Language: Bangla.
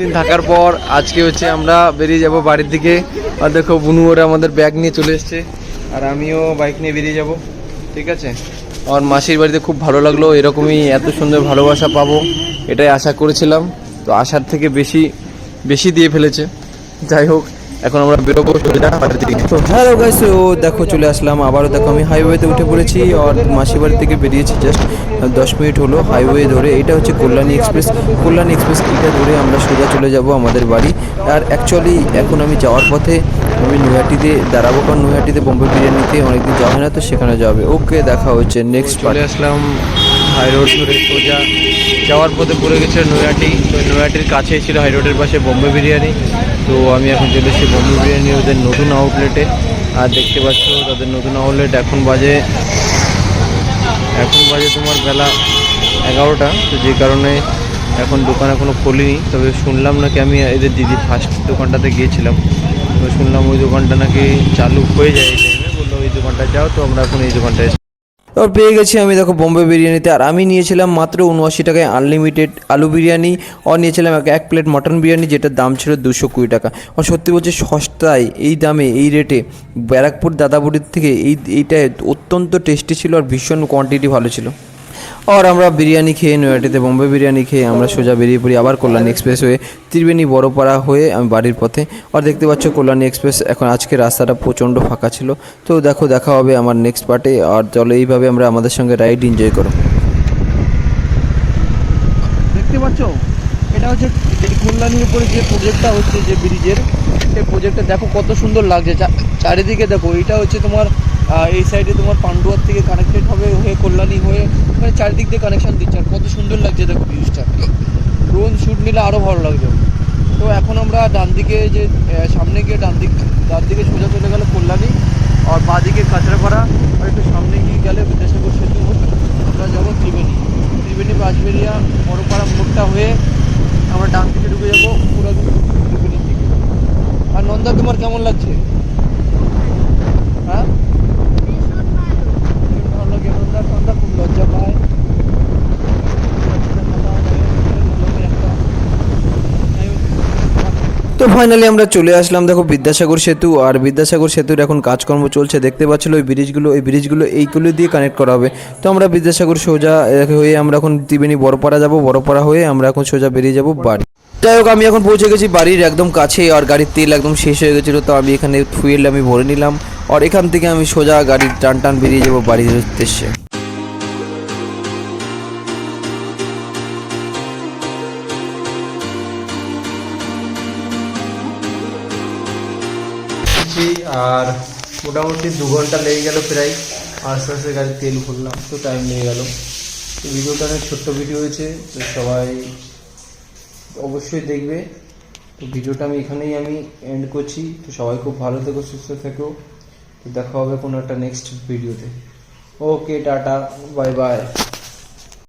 দিন থাকার পর আজকে হচ্ছে আমরা বেরিয়ে যাব বাড়ির দিকে। আর দেখো বুনু ওরা আমাদের ব্যাগ নিয়ে চলে এসছে, আর আমিও বাইক নিয়ে বেরিয়ে যাব। ঠিক আছে, আমার মাসির বাড়িতে খুব ভালো লাগলো, এরকমই এত সুন্দর ভালোবাসা পাবো এটাই আশা করেছিলাম, তো আশার থেকে বেশি দিয়ে ফেলেছে। যাই হোক, এখন আমরা বেরোবো তো হ্যালো গাইস, তো দেখো চলে আসলাম আবারও। দেখো আমি হাইওয়েতে উঠে পড়েছি, আর মাসির বাড়ি থেকে বেরিয়েছি জাস্ট 10 মিনিট হলো হাইওয়ে ধরে। এটা হচ্ছে কল্যাণী এক্সপ্রেস। এটা ধরে আমরা সোজা চলে যাব আমাদের বাড়ি। আর অ্যাকচুয়ালি এখন আমি যাওয়ার পথে আমি নৈহাটিতে দাঁড়াবো, কারণ নৈহাটিতে বোম্বে বিরিয়ানিতে অনেকদিন যাওয়া হয় না, তো সেখানে যাবে। ওকে, দেখা হচ্ছে নেক্সট। চলে আসলাম হাই রোড ধরে সোজা, যাওয়ার পথে পড়ে গেছে নৈহাটি। তো নৈহাটির কাছেই ছিল হাই রোডের পাশে বোম্বে বিরিয়ানি। তো আমি এখন চলে এসেছি বোম্বে বিরিয়ানি ওদের নতুন আউটলেটে। আর দেখতে পাচ্ছ তাদের নতুন আউটলেট। এখন বাজে তোমার বেলা 11টা, তো যে কারণে এখন দোকান এখনও খোলেনি। তবে শুনলাম নাকি, আমি এদের দিদি ফার্স্ট দোকানটাতে গিয়েছিলাম, তো শুনলাম ওই দোকানটা নাকি চালু হয়ে যায় এই টাইমে। বললো ওই দোকানটা যাও, তো আমরা এখন এই দোকানটায় এবার পেয়ে গেছি আমি। দেখো বোম্বে বিরিয়ানিতে, আর আমি নিয়েছিলাম মাত্র 79 টাকায় আনলিমিটেড আলু বিরিয়ানি, আর নিয়েছিলাম এক প্লেট মটন বিরিয়ানি, যেটার দাম ছিল 220 টাকা। আর সত্যি বলছি সস্তায়, এই দামে এই রেটে ব্যারাকপুর দাদাবুড়ির থেকে এইটা অত্যন্ত টেস্টি ছিল, আর ভীষণ কোয়ান্টিটি ভালো ছিল। আর আমরা বিরিয়ানি খেয়ে নৈহাটিতে বোম্বে বিরিয়ানি খেয়ে আমরা সোজা বেরিয়ে পড়ি আবার কল্যাণী এক্সপ্রেস হয়ে ত্রিবেণী বড়পাড়া হয়ে আমি বাড়ির পথে। আর দেখতে পাচ্ছ কল্যাণী এক্সপ্রেস এখন আজকে রাস্তাটা প্রচণ্ড ফাঁকা ছিল। তো দেখো, দেখা হবে আমার নেক্সট পার্টে। আর চলো এইভাবে আমরা আমাদের সঙ্গে রাইড এনজয় করো। দেখতে পাচ্ছ এটা হচ্ছে কল্যাণীর উপরে যে প্রজেক্টটা হচ্ছে, যে ব্রিজের সেই প্রজেক্টটা দেখো কত সুন্দর লাগছে চারিদিকে। দেখো এটা হচ্ছে তোমার এই সাইডে তোমার পান্ডুয়ার থেকে কানেক্টেড হবে হয়ে কল্যাণী হয়ে, মানে চারিদিক দিয়ে কানেকশন দিচ্ছে। আর কত সুন্দর লাগছে দেখো ভিউজটা, ড্রোন শ্যুট নিলে আরও ভালো লাগবে। তো এখন আমরা ডান দিকে যে সামনে গিয়ে ডান দিকে সোজা চলে গেল কল্যাণী, আর বাঁ দিকে কাঁচরাপাড়া, আর একটু সামনে গিয়ে গেলে বিদ্যাসাগর সেতু আমরা যাবো ত্রিবেণী বাঁশবেড়িয়া বড়পাড়া মোড়টা হয়ে আমরা ডান দিকে ঢুকে যাবো পুরো ত্রিবেণীর দিকে। আর নন্দা তোমার কেমন লাগছে? হ্যাঁ, ভালো লাগে। নন্দা খুব লজ্জা পায়। তো ফাইনালি আমরা চলে আসলাম দেখো বিদ্যাসাগর সেতু। আর বিদ্যাসাগর সেতুর এখন কাজকর্ম চলছে, দেখতে পাচ্ছিল ওই ব্রিজগুলো এইগুলো দিয়ে কানেক্ট করা হবে। তো আমরা বিদ্যাসাগর সোজা হয়ে আমরা এখন ত্রিবেণী বড়পাড়া যাব, বড়পাড়া হয়ে আমরা এখন সোজা বেরিয়ে যাব বাড়ি। যাই হোক, আমি এখন পৌঁছে গেছি বাড়ির একদম কাছে, আর গাড়ির তেল একদম শেষ হয়ে গেছিলো, তো আমি এখানে ফুয়েল আমি ভরে নিলাম। আর এখান থেকে আমি সোজা গাড়ির টান বেরিয়ে যাব বাড়ির উদ্দেশ্যে। আর মোটামুটি 2 ঘন্টা লেগে গেল প্রায়, আস্তে আস্তে গাড়ির তেল ভরলাম, তো টাইম লেগে গেল। তো ভিডিওটা অনেক ছোট্ট ভিডিও হয়েছে, তো সবাই অবশ্যই দেখবে। তো ভিডিওটা আমি এখানেই এন্ড করছি। তো সবাই খুব ভালো থেকো, সুস্থ থেকো। তো দেখা হবে কোনো একটা নেক্সট ভিডিওতে। ওকে, টাটা, বাই বাই।